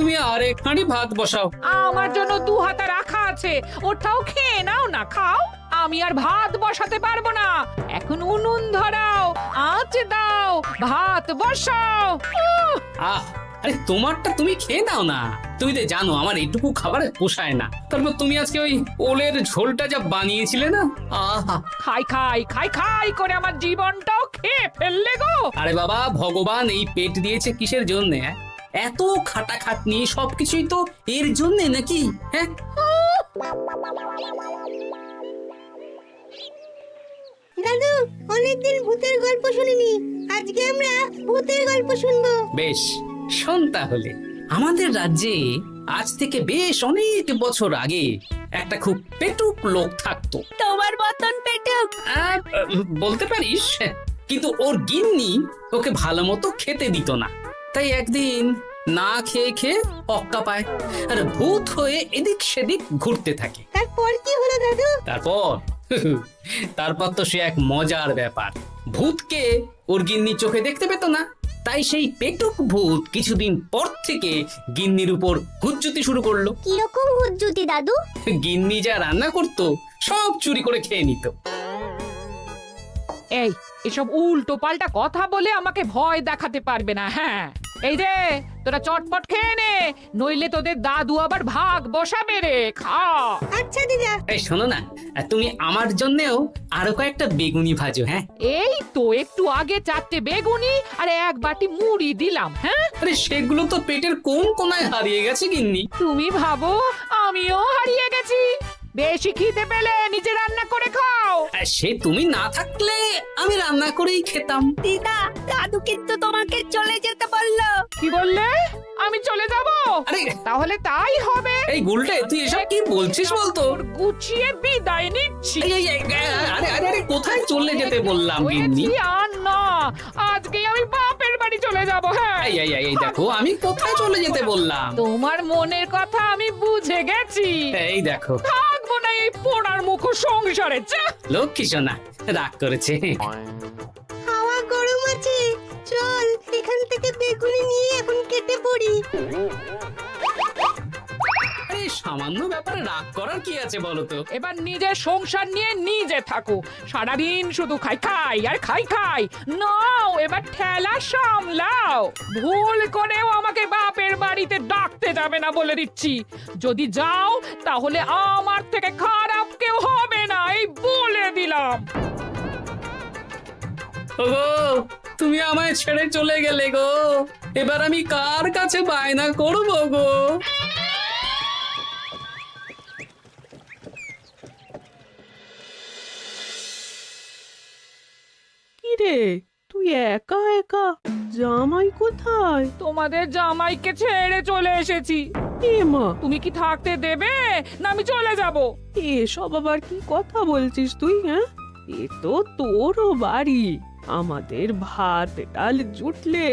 তুমি আরেক হাঁড়ি ভাত বসাও। আমার জন্য 2 হাতা রাখা আছে, ওটাও খেয়ে নাও না, খাও। আমি আর ভাত বসাতে পারবো না, এখন উনুন ধরাও, আঁচ দাও, ভাত বসাও। আহ, আরে তোমারটা তুমি খেয়ে নাও না। তুমি তো জানো আমার এইটুকু খাবার পোষায় না। তারপর তুমি আজকে ওই ওলের ঝোলটা যা বানিয়েছিলে না, আহা। খাই খাই খাই খাই করে আমার জীবনটাও খেয়ে ফেললে গো। আরে বাবা, ভগবান এই পেট দিয়েছে কিসের জন্য? এত খাটাখাটনি সবকিছুই তো এর জন্য নাকি? হ্যাঁ, দাদু, অনেকদিন ভূতের গল্প শুনিনি, আজকে আমরা ভূতের গল্প শুনবো। বেশ, শোন তাহলে। আমাদের রাজ্যে আজ থেকে বেশ অনেক বছর আগে একটা খুব পেটুক লোক থাকতো। তোমার মতন পেটুক? বলতে পারিস, কিন্তু ওর গিন্নি ওকে ভালো মতো খেতে দিত না। তাই একদিন না খেয়ে খেয়ে অক্কা পায় আর ভূত হয়ে এদিক সেদিক ঘুরতে থাকে। তারপর কি হলো দাদু? তারপর তো সে এক মজার ব্যাপার। ভূতকে ওর গিন্নি চোখে দেখতে পেত না, তাই সেই পেটুক ভূত কিছুদিন পর থেকে গিন্নির উপর হুজ্জুতি শুরু করলো। কিরকম হুজ্জুতি দাদু? গিন্নি যা রান্না করতো সব চুরি করে খেয়ে নিত। এই এসব উল্টো পাল্টা কথা বলে আমাকে ভয় দেখাতে পারবে না। হ্যাঁ, এই যে তোরা চটপট খেয়ে নে, নইলে তোদের দাদু আবার ভাগ বসাবে রে। খা। আচ্ছা দিদা। এই শোনো না, তুমি আমার জন্যেও আরো কয়েকটা বেগুনি ভাজো। হ্যাঁ, এই তো একটু আগে 4টে বেগুনি আর 1 বাটি মুড়ি দিলাম। হ্যাঁ, আরে সেগুলো তো পেটের কোন কোনায় হারিয়ে গেছে গিন্নি। তুমি ভাবো আমিও হারিয়ে গেছি? বেশি খিদে পেলে নিজে রান্না করে খাও। আর সে তুমি না থাকলে আমি রান্না করেই খেতাম। দিদা, দাদু কিন্তু তোমাকে চলে যেতে বললো। কি বললে? আমি চলে যাব? আরে তাহলে তাই হবে। এই গুলটে, তুই এসব কি বলছিস বলতো? গুছিয়ে বিদায় নিচ্ছি। আরে আরে আরে, কোথায় চলে যেতে বললাম গিন্নি? বলেছি আর না, আজকেই আমি বাপের বাড়ি চলে যাব। হ্যাঁ, এই দেখো, আমি কোথায় চলে যেতে বললাম? তোমার মনের কথা আমি বুঝে গেছি। এই দেখো, থাকবো না এই পোড়ার মুখ সংসারে। যা। লক্ষ্মী সোনা রাগ করেছে। হাওয়া গরম আছে, চল এখান থেকে বেগুনি নিয়ে এখন কেটে পড়ি। আরে সামান্য ব্যাপারে রাগ করার কি আছে বলো তো? এবার নিজের সংসার নিয়ে নিজে থাকো, সারাদিন শুধু খাই খাই আর খাই খাই। নাও এবার ঠেলা সামলাও। ভুল করেও আমাকে বাপের বাড়িতে ডাকতে যাবে না বলে দিচ্ছি। যদি যাও তাহলে আমার থেকে খারাপ কেউ হবে না, এই বলে দিলাম। ওগো, তুমি আমায় ছেড়ে চলে গেলে গো, এবার আমি কার কাছে বায়না করবো গো? কিরে, তুই একা একা? জামাই কোথায়? তোমাদের জামাইকে ছেড়ে চলে এসেছি। এ মা, তুমি কি থাকতে দেবে না আমি চলে যাব? এসব আবার কি কথা বলছিস তুই? হ্যাঁ, এ তো তোরও বাড়ি। আমাদের ভাত ডাল জুটলে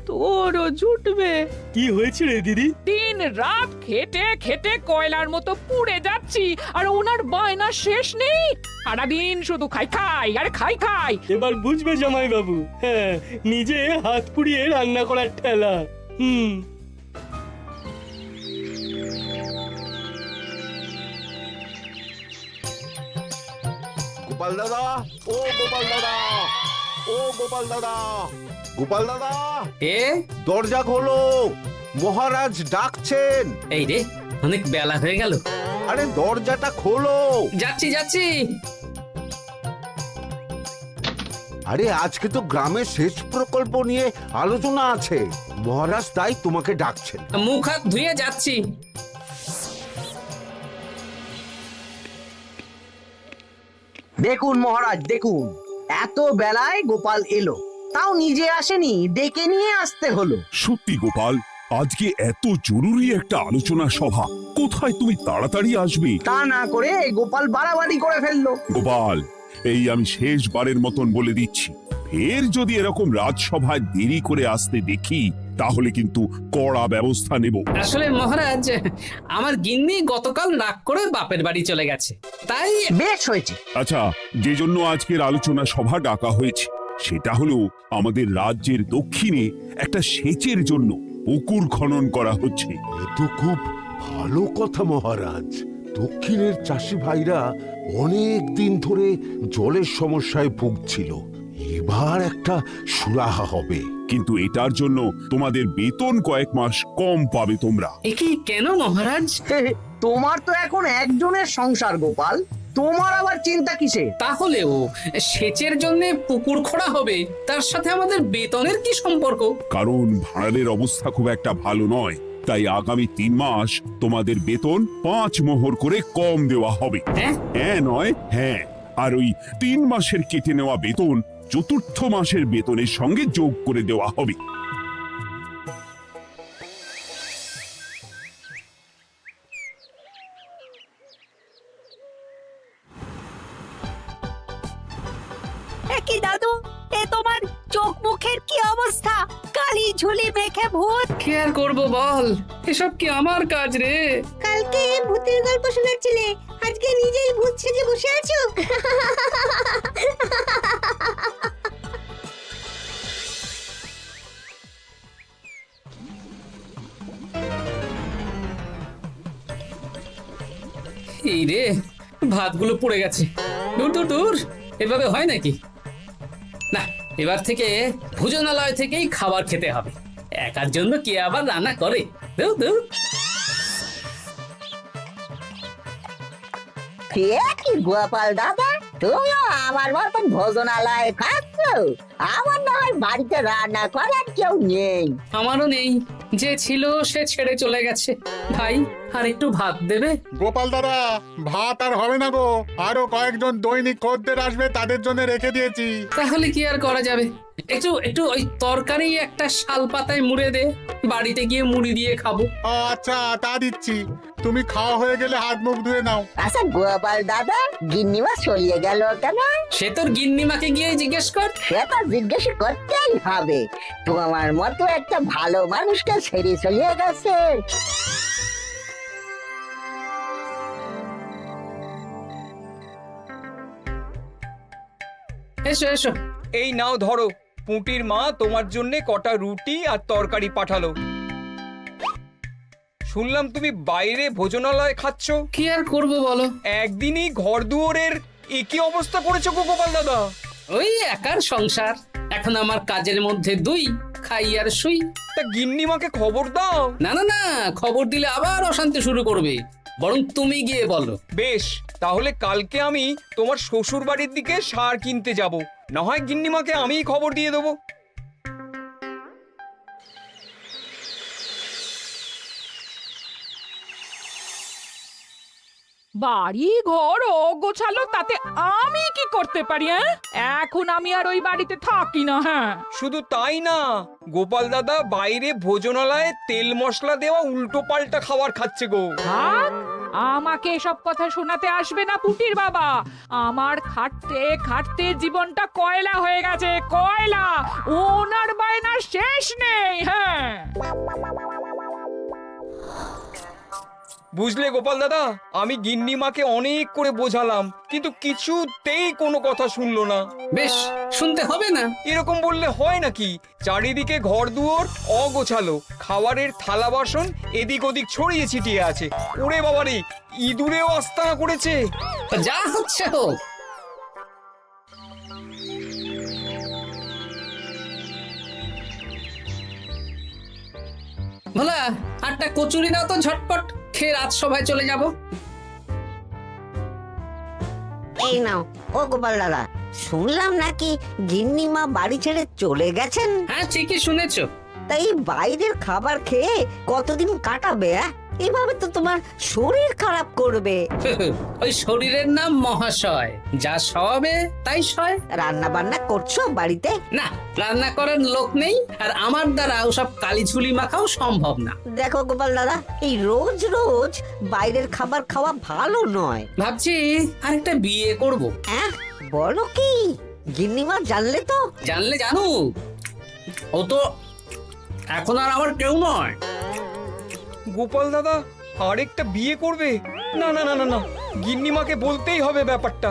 তোরও জুটবে। কি হয়েছে রে দিদি? দিন রাত খেটে খেটে কয়লার মতো পুড়ে যাচ্ছি, আর ওনার বায়না শেষ নেই। সারাদিন শুধু খাই খাই আর খাই খাই। এবার বুঝবে জামাই বাবু। হ্যাঁ, নিজে হাত পুড়িয়ে রান্না করার ঠেলা। গোপাল দাদা, ও গোপাল দাদা, ও গোপাল দাদা, গোপাল দাদা, এ দরজা খোলো, মহারাজ ডাকছেন। এই রে, অনেক বেলা হয়ে গেল। আরে দরজাটা খোলো। যাচ্ছি যাচ্ছি। আরে আজকে তো গ্রামের সেচ প্রকল্প নিয়ে আলোচনা আছে, মহারাজ তাই তোমাকে ডাকছেন। মুখ হাত ধুয়ে যাচ্ছি। দেখুন মহারাজ, দেখুন এত বেলায় গোপাল এলো, তাও নিজে আসেনি, ডেকে নিয়ে আসতে হলো। সত্যি গোপাল, আজকে এত জরুরি একটা আলোচনা সভা, কোথায় তুমি তাড়াতাড়ি আসবে? তা না করে গোপাল বাড়াবাড়ি করে ফেললো। গোপাল, এই আমি শেষবারের মতন বলে দিচ্ছি, ফের যদি এরকম রাজসভায় দেরি করে আসতে দেখি তাহলে কিন্তু কড়া ব্যবস্থা নেব। আসলে মহারাজ, আমার গিন্নি গতকাল রাগ করে বাপের বাড়ি চলে গেছে, তাই। বেশ হয়েছে। আচ্ছা, যে জন্য আজকের আলোচনা সভা ডাকা হয়েছে সেটা হলো আমাদের রাজ্যের দক্ষিণে একটা সেচের জন্য পুকুর খনন করা হচ্ছে। এ তো খুব ভালো কথা মহারাজ। দক্ষিণের চাষি ভাইরা অনেক দিন ধরে জলের সমস্যায় ভুগছিল, এবার একটা সুরাহা হবে। কিন্তু এটার জন্য তোমাদের বেতন কয়েক মাস কম পাবে তোমরা। এ কি কেন মহারাজ? তোমার তো এখন একজনের সংসার গোপাল, তোমার আবার চিন্তা কিসে? তাহলেও সেচের জন্য পুকুর খোঁড়া হবে, তার সাথে আমাদের বেতনের কি সম্পর্ক? কারণ ভাঁড়ারের অবস্থা খুব একটা ভালো নয়, তাই আগামী 3 মাস তোমাদের বেতন 5 মোহর করে কম দেওয়া হবে। হ্যাঁ? হ্যাঁ নয় হ্যাঁ। আর ওই 3 মাসের কেটে নেওয়া বেতন চতুর্থ মাসের বেতনের সঙ্গে যোগ করে দেওয়া হবে। কি দাদু, এ তোমার চোখ মুখের কি অবস্থা? কালি ঝুলি মেখে ভূত। কি আর করবো বল, এসব কি আমার কাজ রে? কালকে ভূতের গল্প শোনাচ্ছিলে, আজকে নিজেই ভূত সেজে বসে আছো। এই রে, ভাতগুলো পড়ে গেছে। দূর দূর দূর, এভাবে হয় নাকি? না, এবার থেকে ভোজনালয় থেকেই খাবার খেতে হবে। একার জন্য কে আবার রান্না করে? দূর দূর। কি গোপাল দাদা, তুমিও আমার মতন ভোজনালয়ে খাচ্ছ? আমার না হয় বাড়িতে রান্না করার কেউ নেই। আমারও নেই, যে ছিল সে ছেড়ে চলে গেছে। ভাই, আর একটু ভাত দেবে? গোপাল দাদা, ভাত আর হবে না গো, আরো কয়েকজন দৈনিক খদ্দের আসবে, তাদের জন্য রেখে দিয়েছি। তাহলে কি আর করা যাবে? একটু একটু ওই তরকারি একটা শাল পাতায় মুড়ে দে, বাড়িতে গিয়ে মুড়ি দিয়ে খাবো। আচ্ছা, তা দিচ্ছি। তুমি খাওয়া হয়ে গেলে হাত মুখ ধুয়ে নাও। আচ্ছা গোপাল দাদা, গিন্নিমা চলিয়ে গেল কেন? সে তোর গিন্নিমাকে গিয়ে জিজ্ঞেস কর। সে তো জিজ্ঞেস করতেই হবে, তোমার মতো একটা ভালো মানুষকে ছেড়ে চলিয়ে গেছে। এসো এসো। এই নাও ধরো, পুঁটির মা তোমার জন্য কটা রুটি আর তরকারি পাঠালো। শুনলাম তুমি বাইরে ভোজনালয় খাচ্ছ। কি আর করবো বলো, একদিনই ঘর দুয়ারের একই অবস্থা করেছো গো গোপাল দাদা। ওই একার সংসার, এখন আমার কাজের মধ্যে দুই, খাই আর শুই। তা গিন্নিমাকে খবর দাও। না না না, খবর দিলে আবার অশান্তি শুরু করবে, বরং তুমি গিয়ে বলো। বেশ, তাহলে কালকে আমি তোমার শ্বশুর বাড়ির দিকে সার কিনতে যাব, না হয় গিন্নিমাকে আমিই খবর দিয়ে দেবো। বাড়ি ঘর গোছালো, তাতে আমি কি করতে পারি? এখন আমি আর ওই বাড়িতে থাকি না। হ্যাঁ, শুধু তাই না, গোপাল দাদা বাইরে ভোজনালয়ে তেল মশলা দেওয়া উল্টো পাল্টা খাবার খাচ্ছে গো। থাক, আমাকে এসব কথা শোনাতে আসবে না পুটির বাবা। আমার খাটতে খাটতে জীবনটা কয়লা হয়ে গেছে, কয়লা। ওনার বায়নার শেষ নেই। হ্যাঁ, বুঝলে গোপাল দাদা, আমি গিন্নিমাকে অনেক করে বোঝালাম, কিন্তু কিছুতেই কোনো কথা শুনলো না। বেশ, শুনতে হবে না। এরকম বললে হয় নাকি? চারিদিকে ঘর দুয়ার অগোছালো, খাবারের থালা বাসন এদিক ওদিক ছড়িয়ে ছিটিয়ে আছে। ওরে বাবারে, ইঁদুরেও আস্তানা করেছে। তা যা হচ্ছে হোক। ভোলা, আটটা কচুরি দাও তো ঝটপট, খেয়ে রাজসভায় চলে যাব। এই নাও। ও গোপাল দাদা, শুনলাম নাকি গিন্নিমা বাড়ি ছেড়ে চলে গেছেন? হ্যাঁ, ঠিকই শুনেছো। তাই বাইরের খাবার খেয়ে কতদিন কাটাবে? এভাবে তো তোমার শরীর খারাপ করবে। ওই শরীরের নাম মহাশয়, যা সবে তাই সয়। রান্না বান্না করছো বাড়িতে? না, রান্না করার লোক নেই, আর আমার দ্বারা ওসব কালিঝুলি মাখাও সম্ভব না। দেখো গোপাল দাদা, এই রোজ রোজ বাইরের খাবার খাওয়া ভালো নয়। ভাবছি আরেকটা বিয়ে করব। হ্যাঁ, বলো কি? গিন্নিমা জানলে তো? জানলে জানুক, ও তো এখন আর আমার কেউ নয়। গোপাল দাদা আরেকটা বিয়ে করবে? না না না না না, গিন্নিমাকে বলতেই হবে ব্যাপারটা।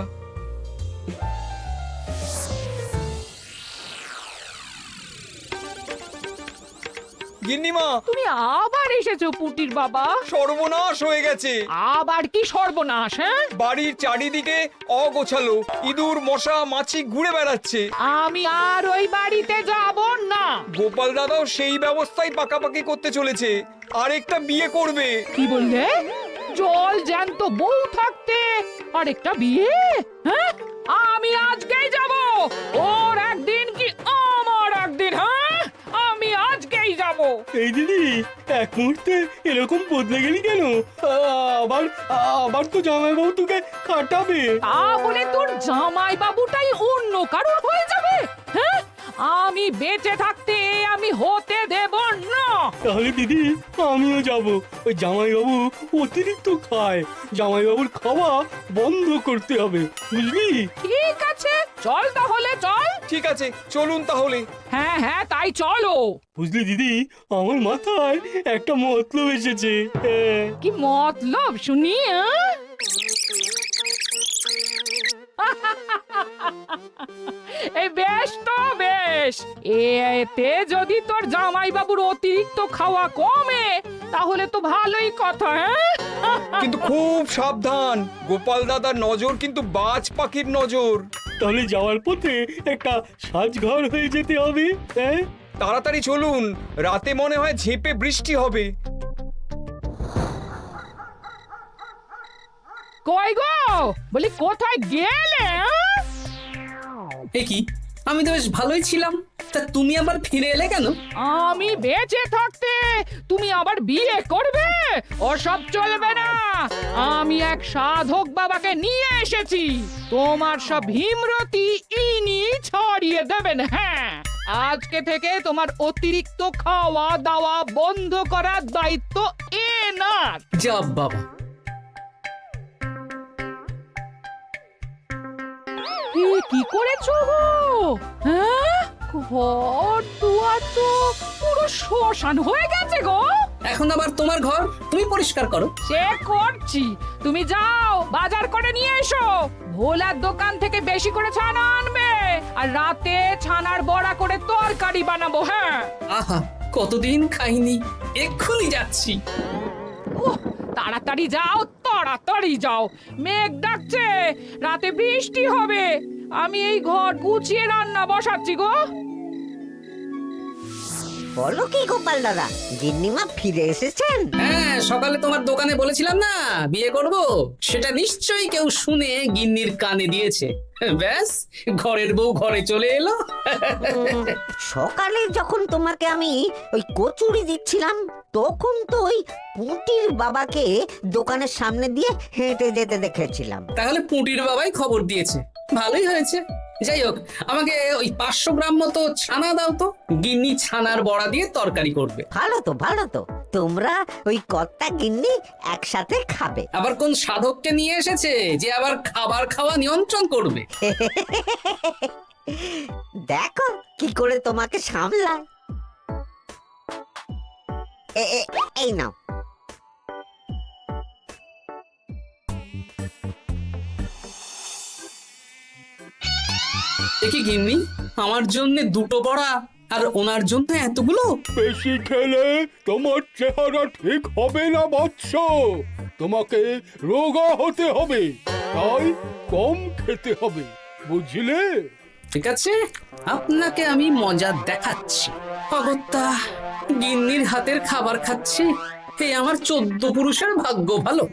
গিন্নিমা তুমি আবার এসেছো পুটির বাবা। সর্বনাশ হয়ে গেছে। আবার কি সর্বনাশ? হ্যাঁ, বাড়ির চারিদিকে অগোছালো, ইঁদুর মশা মাছি ঘুরে বেড়াচ্ছে। আমি আর ওই বাড়িতে যাব না। গোপাল দাদাও সেই ব্যবস্থাই পাকাপাকি করতে চলেছে, আরেকটা বিয়ে করবে। কি বললে? জল জ্যান্ত বউ থাকতে আরেকটা বিয়ে? হ্যাঁ, আমি আজকেই যাব। ওর একদিন কি আমার একদিন? হ্যাঁ, আমি আজকেই যাব। এই দিদি, এক মুহূর্তে এরকম বদলে গেলি কেন? আবার আবার তো জামাইবাবু তোকে কাটাবে। তা বলে তোর জামাই বাবুটাই অন্য কারোর হয়ে যাবে? হ্যাঁ, আমি বেঁচে থাকতে আমি হতে দেব না। তাহলে দিদি আমিও যাব। ওই জামাইবাবু অতিরিক্ত খায়, জামাইবাবুর খাওয়া বন্ধ করতে হবে, বুঝলি? ঠিক আছে, চল তাহলে চল। ঠিক আছে, চলুন তাহলে। হ্যাঁ হ্যাঁ, তাই চলো। বুঝলি দিদি, আমার মাথায় একটা মতলব এসেছে। হ্যাঁ। কি মতলব শুনি? এই বেশ তো বেশ, এতে যদি তোর জামাই বাবুর অতিরিক্ত খাওয়া কমে তাহলে তো ভালোই কথা। হ্যাঁ, কিন্তু খুব সাবধান, গোপাল দাদার নজর কিন্তু বাজ পাখির নজর। তাহলে যাওয়ার পথে একটা সাজঘর হয়ে যেতে হবে। হ্যাঁ, তাড়াতাড়ি চলুন, রাতে মনে হয় ঝেঁপে বৃষ্টি হবে। কই গো, বলি কোথায় গেলে? এ কি, আমি তো বেশ ভালোই ছিলাম, তা তুমি আবার ফিরে এলে কেন? আমি বেঁচে থাকতে তুমি আবার বিয়ে করবে? ওসব চলবে না। আমি এক সাধক বাবাকে নিয়ে এসেছি, তোমার সব ভীমরতি ইনি ছড়িয়ে দেবেন। হ্যাঁ, আজকে থেকে তোমার অতিরিক্ত খাওয়া দাওয়া বন্ধ করার দায়িত্ব এনার। যা বাবা, কি করেছো গো? হ্যাঁ, ঘর দুয়ার তো পুরো শ্মশান হয়ে গেছে গো। এখন আবার তোমার ঘর তুমি পরিষ্কার করো। সে করছি, তুমি যাও বাজার করে নিয়ে এসো। ভোলার দোকান থেকে বেশি করে ছানা আনবে, আর রাতে ছানার বড়া করে তরকারি বানাবো। হ্যাঁ, আহা, কতদিন খাইনি, এক্ষুনি যাচ্ছি। তাড়াতাড়ি যাও, তাড়াতাড়ি যাও, মেঘ ডাকছে, রাতে বৃষ্টি হবে। আমি এই ঘর গুছিয়ে রান্না বসাচ্ছি গো। বলো কি গোপাল দাদা, গিন্নিমা ফিরে এসেছেন? হ্যাঁ, সকালে তোমার দোকানে বলেছিলাম না বিয়ে করব, সেটা নিশ্চয়ই কেউ শুনে গিন্নির কানে দিয়েছে। ব্যাস, ঘরের বউ ঘরে চলে এলো। সকালে যখন তোমাকে আমি ওই কচুরি দিচ্ছিলাম, তখন তো ওই পুঁটির বাবাকে দোকানের সামনে দিয়ে হেঁটে যেতে দেখেছিলাম। তাহলে পুঁটির বাবাই খবর দিয়েছে, ভালোই হয়েছে। যাই হোক, আমাকে ওই 500 গ্রাম মতো ছানা দাও তো, গিন্নি ছানার বড়া দিয়ে তরকারি করবে। ভালো তো, ভালো তো, তোমরা ওই কর্তা গিন্নি একসাথে খাবে। আবার কোন সাধককে নিয়ে এসেছে যে আবার খাবার খাওয়া নিয়ন্ত্রণ করবে? দেখো কি করে তোমাকে সামলায়। এই নাও। দেখি গিন্নি, আমার জন্য দুটো বড়া আর ওনার জন্য এতগুলো? বেশি খেলে তোমার চেহারা ঠিক হবে না বৎস, তোমাকে রোগা হতে হবে, তাই কম খেতে হবে, বুঝলে? ঠিক আছে, আপনাকে আমি মজা দেখাচ্ছি। অগত্যা গিন্নির হাতের খাবার খাচ্ছি, এই আমার 14 পুরুষের ভাগ্য ভালো।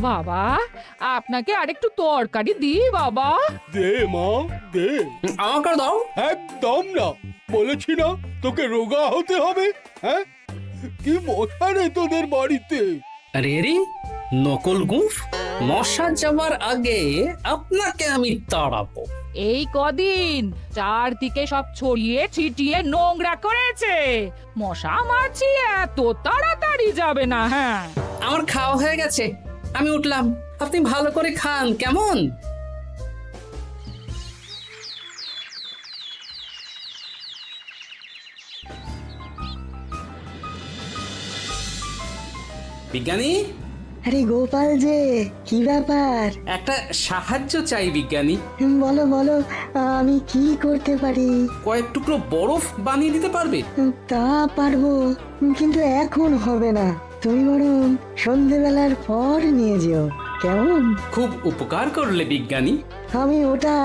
বাবা, আপনাকে আরেকটু তরকারি দিই বাবা? দে মা, দে। আমাকে দাও। একদম না, বলেছি না তোকে রোগা হতে হবে। হ্যাঁ, কি মশা রে তোদের বাড়িতে। আরে রে, নকল গুফ, মশা যাওয়ার আগে আপনাকে আমি তাড়াবো। এই কদিন চারদিকে সব ছড়িয়ে ছিটিয়ে নোংরা করেছে, মশা মাছি এত তাড়াতাড়ি যাবে না। হ্যাঁ, আমার খাওয়া হয়ে গেছে, আমি উঠলাম। আপনি ভালো করে খান, কেমন? বিজ্ঞানী, আরে গোপাল যে, কি ব্যাপার? একটা সাহায্য চাই বিজ্ঞানী। বলো বলো, আমি কি করতে পারি? কয়েক টুকরো বরফ বানিয়ে দিতে পারবে? তা পারবো, কিন্তু এখন হবে না। তুমি বরং সন্ধেবেলার পর নিয়ে যেও, কেমন? খুব উপকার করলে বিজ্ঞানী। আমি ওটা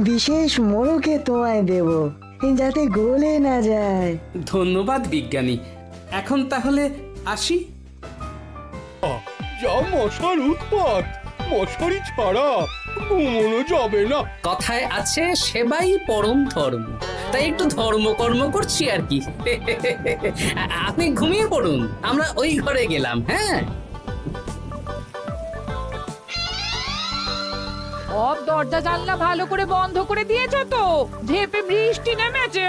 বিশেষ মোড়কে তোমায় দেব, যাতে গলে না যায়। ধন্যবাদ বিজ্ঞানী। এখন তাহলে আসি। যা মশার উৎপাত, মশারি ছাড়া ঘুমোনো যাবে না। কথায় আছে সেবাই পরম ধর্ম, তাই একটু ধর্মকর্ম করছি আর কি। আপনি ঘুমিয়ে পড়ুন, আমরা ওই ঘরে গেলাম। হ্যাঁ, সব দরজা জানলা ভালো করে বন্ধ করে দিয়েছো তো? ঝেপে বৃষ্টি নেমেছে।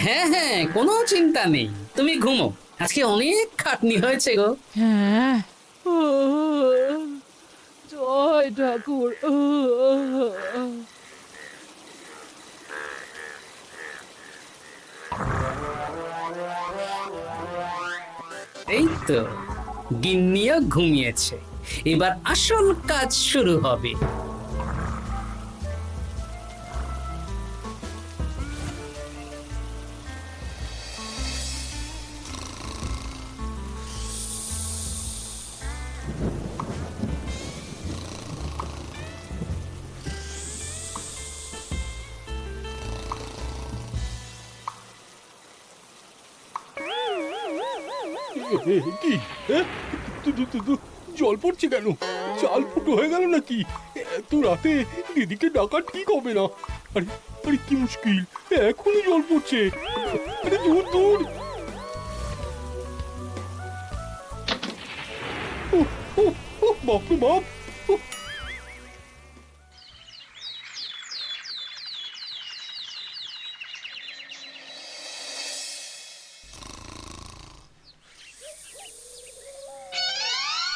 হ্যাঁ হ্যাঁ, কোনো চিন্তা নেই, তুমি ঘুমো। আজকে অনেক খাটনি হয়েছে গো। হ্যাঁ, জয় ঠাকুর। এই তো গিন্নিও ঘুমিয়েছে, এবার আসল কাজ শুরু হবে। কি জল পড়ছে কেন? চাল ফুটো হয়ে গেল নাকি? এত রাতে দিদিকে ডাকা ঠিক হবে না। আরে আরে কি মুশকিল, এখনই জল পড়ছে। আরে দূর দূর। বাপরে বাপ।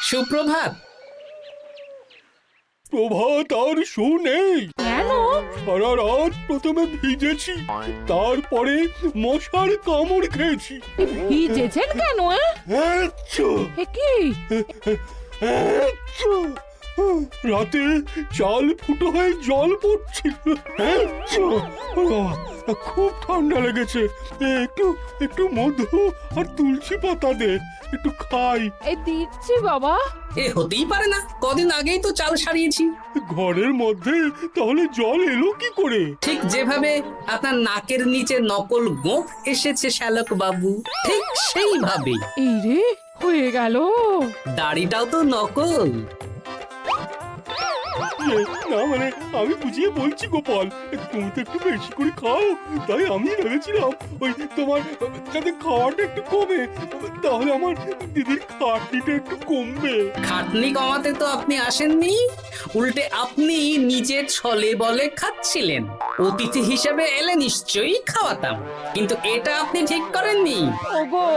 সুপ্রভাত। প্রভাত আর শু নেই। কেন? সারা রাত প্রথমে ভিজেছি, তারপরে মশার কামড় খেয়েছি। ভিজেছেন কেন? আচ্ছা, কি আচ্ছা। রাতে চাল ফুটো হয়ে জল পড়ছিল। আচ্ছা, খুব ঠান্ডা লেগেছে। একটু একটু মধু আর তুলসী পাতা দে, একটু খাই। এই দিচ্ছি বাবা। এ হতেই পারে না, কদিন আগেই তো চাল সারিয়েছি। ঘরের মধ্যে তাহলে জল এলো কি করে? ঠিক যেভাবে আপনার নাকের নিচে নকল গোঁফ এসেছে শ্যালক বাবু, ঠিক সেইভাবেই। এই রে, হয়ে গেল। দাড়িটাও তো নকল। না মানে আমি বুঝিয়ে বলছি গোপাল, তুমি তো একটু বেশি করে খাও, তাই আমি ভেবেছিলাম ওই তোমার যাতে খাওয়াটা একটু কমে, তাহলে আমার দিদির খাটনিটা একটু কমবে। খাটনি কমাতে তো আপনি আসেননি, উল্টে আপনি নিজে ছলে বলে খাচ্ছিলেন। অতিথি হিসেবে এলে নিশ্চয়ই খাওয়াতাম, কিন্তু এটা আপনি ঠিক করেননি। ওগো,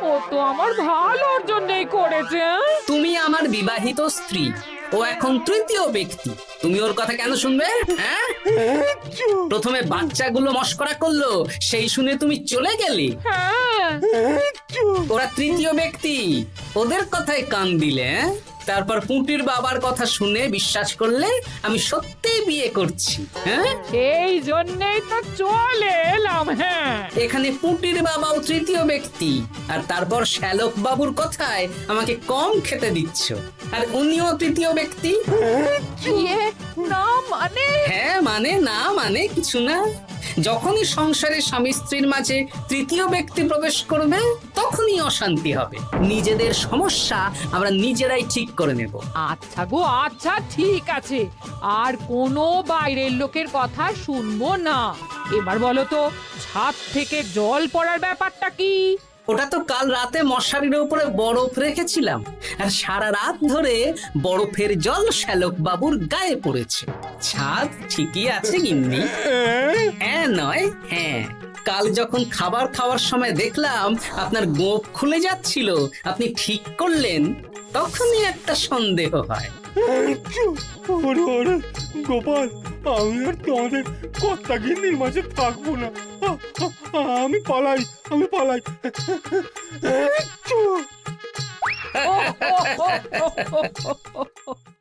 ও তো আমার ভালোর জন্যই করেছে। তুমি আমার বিবাহিত স্ত্রী, ও এখন তৃতীয় ব্যক্তি, তুমি ওর কথা কেন শুনবে? হ্যাঁ, প্রথমে বাচ্চাগুলো মস্করা করলো, সেই শুনে তুমি চলে গেলে। হ্যাঁ, ওরা তৃতীয় ব্যক্তি, ওদের কথায় কান দিলে। তারপর পুঁটির বাবার কথা শুনে বিশ্বাস করলে আমি সত্যিই বিয়ে করছি। হ্যাঁ, সেই জন্যই তো চলে এলাম। হ্যাঁ, এখানে পুঁটির বাবাও তৃতীয় ব্যক্তি, আর তারপর শ্যালক বাবুর কথায় আমাকে কম খেতে দিচ্ছ, আর উনিও তৃতীয় ব্যক্তি। ইয়ে, না মানে? হ্যাঁ মানে, না মানে কিছু না। যখনই সংসারে স্বামী স্ত্রীর মাঝে তৃতীয় ব্যক্তি প্রবেশ করবে, তখনই অশান্তি হবে। নিজেদের সমস্যা আমরা নিজেরাই ঠিক করে নেব। আচ্ছা গো, আচ্ছা ঠিক আছে, আর কোনো বাইরের লোকের কথা শুনবো না। এবার বলো তো, ছাদ থেকে জল পড়ার ব্যাপারটা কি? ওটা তো কাল রাতে মশারির উপরে বরফ রেখেছিলাম, আর সারা রাত ধরে বরফের জল শ্যালক বাবুর গায়ে পড়েছে। ছাদ ঠিকই আছে গিন্নি। হ্যাঁ নয় হ্যাঁ, কাল যখন খাবার খাওয়ার সময় দেখলাম আপনার গোঁফ খুলে যাচ্ছিল, আপনি ঠিক করলেন, তখনই একটা সন্দেহ হয়। গোপাল, আমি আর তোমাদের কর্তা গিন্নির মাঝে থাকবো না। আমি পালাই। ও, ও, ও, ও, ও, ও, ও।